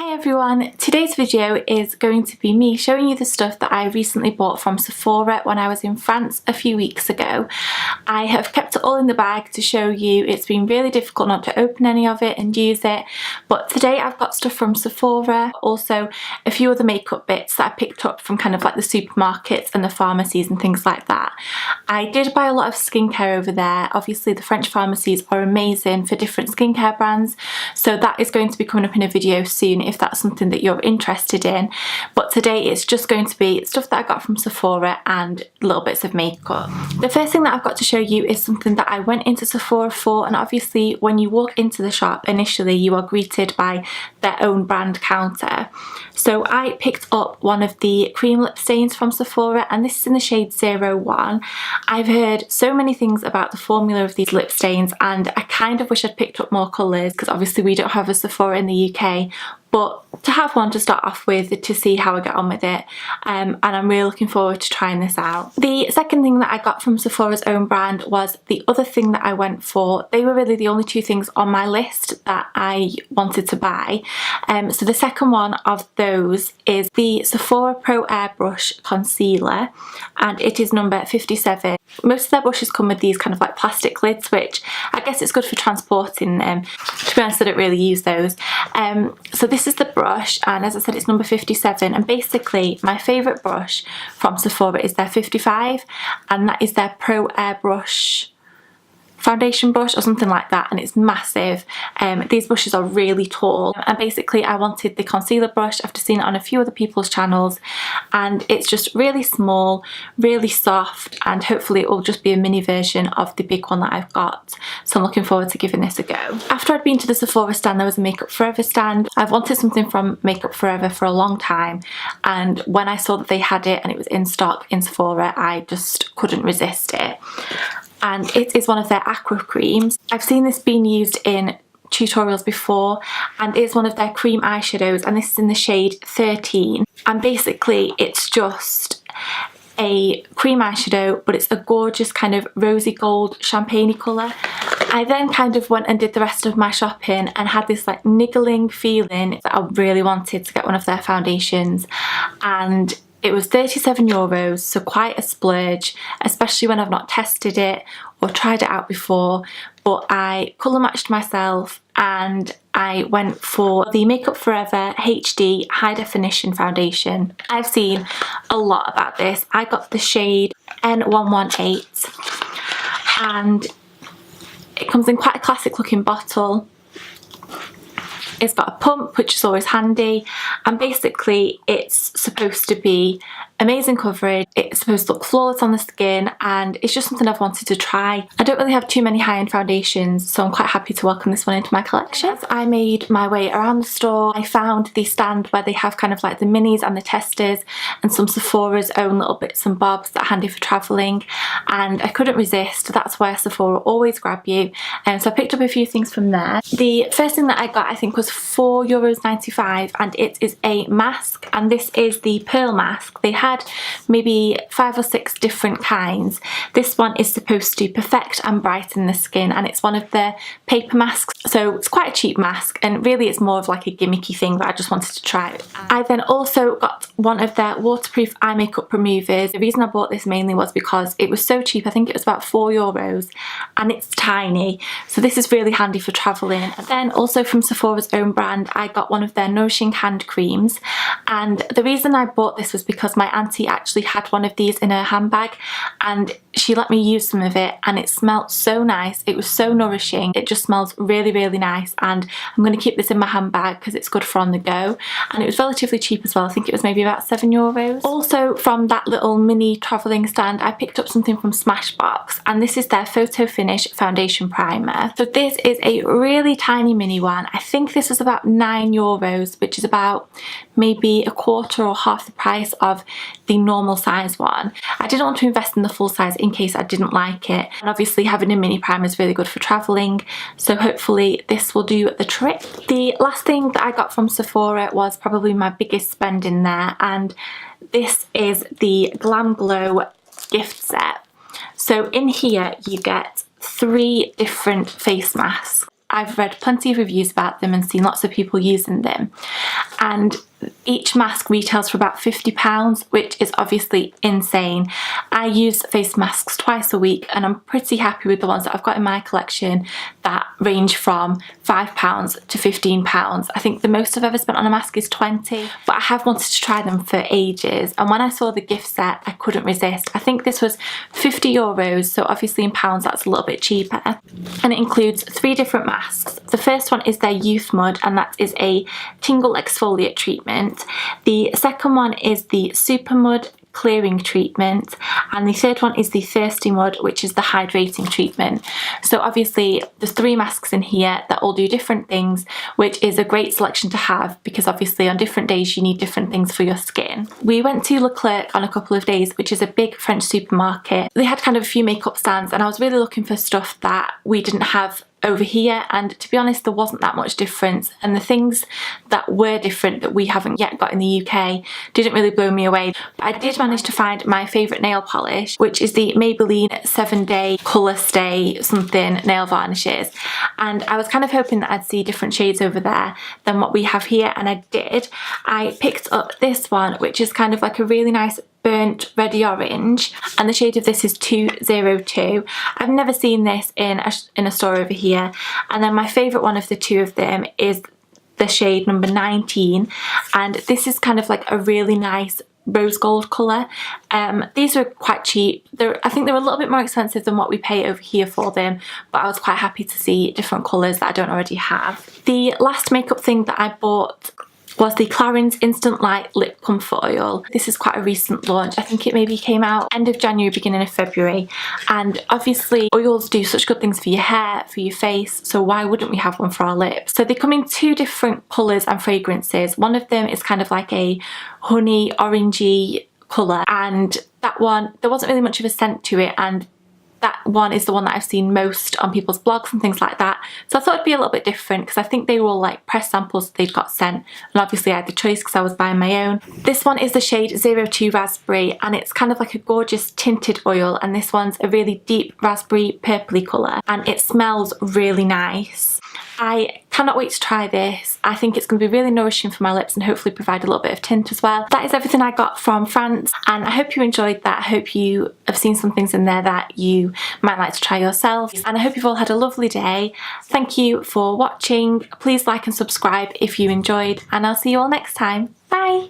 Hi everyone, today's video is going to be me showing you the stuff that I recently bought from Sephora when I was in France a few weeks ago. I have kept it all in the bag to show you. It's been really difficult not to open any of it and use it, but today I've got stuff from Sephora, also a few other makeup bits that I picked up from kind of like the supermarkets and the pharmacies and things like that. I did buy a lot of skincare over there. Obviously the French pharmacies are amazing for different skincare brands, so that is going to be coming up in a video soon if that's something that you're interested in. But today it's just going to be stuff that I got from Sephora and little bits of makeup. The first thing that I've got to show you is something that I went into Sephora for, and obviously when you walk into the shop initially you are greeted by their own brand counter. So I picked up one of the cream lip stains from Sephora, and this is in the shade 01. I've heard so many things about the formula of these lip stains and I kind of wish I'd picked up more colours because obviously we don't have a Sephora in the UK, but to have one to start off with to see how I get on with it, and I'm really looking forward to trying this out. The second thing that I got from Sephora's own brand was the other thing that I went for. They were really the only two things on my list that I wanted to buy. So the second one of those is the Sephora Pro Airbrush Concealer, and it is number 57. Most of their brushes come with these kind of like plastic lids, which I guess it's good for transporting them. To be honest, I don't really use those. So this is the brush, and as I said, it's number 57, and basically my favourite brush from Sephora is their 55, and that is their Pro Airbrush foundation brush or something like that, and it's massive. These brushes are really tall, and basically I wanted the concealer brush after seeing it on a few other people's channels, and it's just really small, really soft, and hopefully it will just be a mini version of the big one that I've got, so I'm looking forward to giving this a go. After I'd been to the Sephora stand, there was a Makeup Forever stand. I've wanted something from Makeup Forever for a long time, and when I saw that they had it and it was in stock in Sephora, I just couldn't resist it. And it is one of their Aqua creams. I've seen this being used in tutorials before, and it's one of their cream eyeshadows, and this is in the shade 13. And basically it's just a cream eyeshadow, but it's a gorgeous kind of rosy gold champagne colour. I then kind of went and did the rest of my shopping and had this like niggling feeling that I really wanted to get one of their foundations, and it was €37, so quite a splurge, especially when I've not tested it or tried it out before. But I colour matched myself and I went for the Makeup Forever HD High Definition Foundation. I've seen a lot about this. I got the shade N118, and it comes in quite a classic looking bottle. It's got a pump, which is always handy, and basically it's supposed to be amazing coverage. It's supposed to look flawless on the skin, and it's just something I've wanted to try. I don't really have too many high-end foundations, so I'm quite happy to welcome this one into my collection. As I made my way around the store, I found the stand where they have kind of like the minis and the testers and some Sephora's own little bits and bobs that are handy for travelling, and I couldn't resist. That's where Sephora always grab you, and so I picked up a few things from there. The first thing that I got I think was €4.95, and it is a mask, and this is the pearl mask. They had maybe 5 or 6 different kinds. This one is supposed to perfect and brighten the skin, and it's one of the paper masks, so it's quite a cheap mask, and really it's more of like a gimmicky thing that I just wanted to try. I then also got one of their waterproof eye makeup removers. The reason I bought this mainly was because it was so cheap. I think it was about €4, and it's tiny, so this is really handy for travelling. And then also from Sephora's own brand, I got one of their Noshing hand creams, and the reason I bought this was because my auntie actually had one of these in her handbag, and she let me use some of it, and it smelled so nice. It was so nourishing. It just smells really, really nice, and I'm going to keep this in my handbag because it's good for on the go, and it was relatively cheap as well. I think it was maybe about €7. Also from that little mini travelling stand, I picked up something from Smashbox, and this is their Photofinish foundation primer. So this is a really tiny mini one. I think this was about €9, which is about maybe a quarter or half the price of the normal size one. I didn't want to invest in the full size in case I didn't like it, and obviously having a mini primer is really good for travelling, so hopefully this will do the trick. The last thing that I got from Sephora was probably my biggest spend in there, and this is the Glam Glow gift set. So in here you get 3 different face masks. I've read plenty of reviews about them and seen lots of people using them, and each mask retails for about £50, which is obviously insane. I use face masks twice a week and I'm pretty happy with the ones that I've got in my collection that range from £5 to £15. I think the most I've ever spent on a mask is 20, but I have wanted to try them for ages, and when I saw the gift set I couldn't resist. I think this was €50, so obviously in pounds that's a little bit cheaper, and it includes 3 different masks. The first one is their Youth Mud, and that is a tingle exfoliate treatment. The second one is the Super Mud clearing treatment, and the third one is the Thirsty Mud, which is the hydrating treatment. So obviously there's 3 masks in here that all do different things, which is a great selection to have because obviously on different days you need different things for your skin. We went to Leclerc on a couple of days, which is a big French supermarket. They had kind of a few makeup stands and I was really looking for stuff that we didn't have over here, and to be honest there wasn't that much difference, and the things that were different that we haven't yet got in the UK didn't really blow me away. But I did manage to find my favourite nail polish, which is the Maybelline 7-Day Colour Stay something nail varnishes, and I was kind of hoping that I'd see different shades over there than what we have here, and I did. I picked up this one, which is kind of like a really nice burnt reddy orange, and the shade of this is 202. I've never seen this in a store over here, and then my favourite one of the two of them is the shade number 19, and this is kind of like a really nice rose gold colour. These were quite cheap. I think they're a little bit more expensive than what we pay over here for them, but I was quite happy to see different colours that I don't already have. The last makeup thing that I bought was the Clarins Instant Light Lip Comfort Oil. This is quite a recent launch. I think it maybe came out end of January, beginning of February, and obviously oils do such good things for your hair, for your face, so why wouldn't we have one for our lips? So they come in 2 different colours and fragrances. One of them is kind of like a honey orangey colour, and that one, there wasn't really much of a scent to it, and that one is the one that I've seen most on people's blogs and things like that. So I thought it'd be a little bit different because I think they were all like press samples that they'd got sent, and obviously I had the choice because I was buying my own. This one is the shade 02 Raspberry, and it's kind of like a gorgeous tinted oil, and this one's a really deep raspberry purpley colour, and it smells really nice. I cannot wait to try this. I think it's going to be really nourishing for my lips and hopefully provide a little bit of tint as well. That is everything I got from France, and I hope you enjoyed that. I hope you have seen some things in there that you might like to try yourself, and I hope you've all had a lovely day. Thank you for watching. Please like and subscribe if you enjoyed, and I'll see you all next time. Bye!